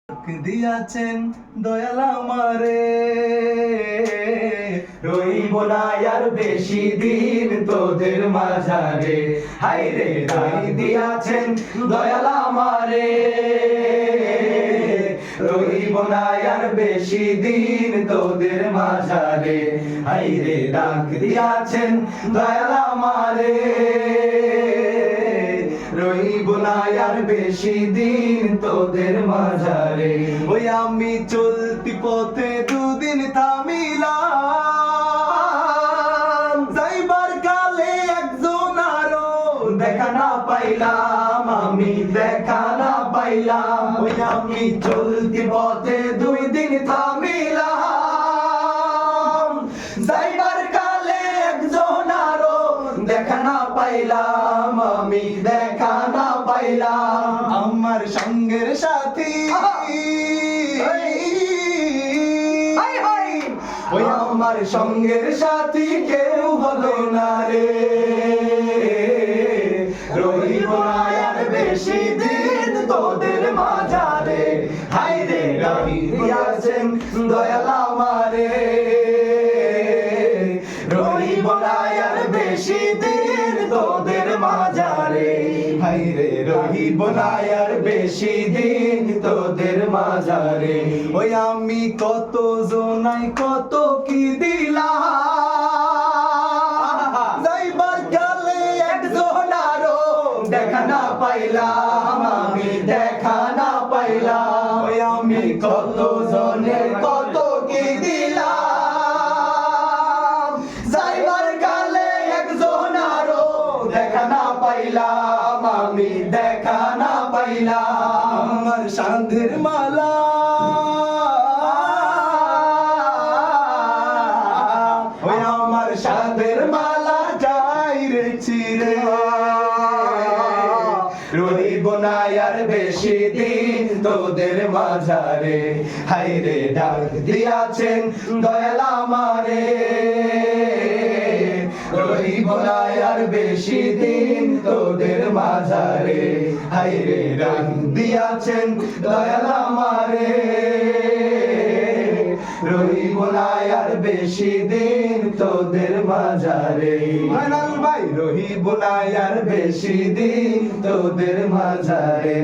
দিয়াছেন দয়াল আমারে, রইব না আর বেশি দিন তোদের মাঝারে। হায়রে রাই দিয়াছেন দয়াল আমারে, রইব না আর বেশি দিন তোদের মাঝারে। হায়রে ডাক দিয়াছেন দয়াল আমারে, রইব না আর বেশি দিন তোদের মাঝারে। ওই আমি চলতি পথে দুদিন থামিলাম, যাইবার কালে একজন আরো দেখা না পাইলাম, আমি দেখা না পাইলাম। ওই আমি চলতি পথে দুই দিন থামিলাম, যাইবার কালে একজন আরো দেখা না পাইলাম, আমি দেখা না পাইলাম। আমার সঙ্গের সাথী ওই আমার সঙ্গের সাথী কেউ হলো না রে, রইব না আর বেশি দিন তোদের মাঝারে। হায়রে রাই দিয়াছেন দয়াল আমারে, রইব না আর বেশি দিন তোদের মাঝারে। হায়রে রইব না আর বেশি দিন তোদের মাঝারে। ওই আমি কত জনাই কত কি দিলাম, যাইবার কালে একজন আরো দেখা না পাইলাম, আমি দেখা না পাইলাম। ওই আমি কত জনের কত কি দিলাম, যাইবার কালে একজন আরো দেখা না পাইলাম, আমি দেখা না পাইলাম। আমার সাধের মালা ওই আমার সাধের মালা যাই রে ছিঁড়ে, রইব না আর বেশি দিন তোদের মাঝারে। হায়রে ডাক দিয়াছেন দয়াল আমারে, রইব না আর বেশি দিন তোদের মাঝারে। হায়রে ডাক দিয়াছেন দয়াল আমারে, রইব না আর বেশি দিন তোদের মাঝারে। মানাল ভাই রইব না আর বেশি দিন তোদের মাঝারে।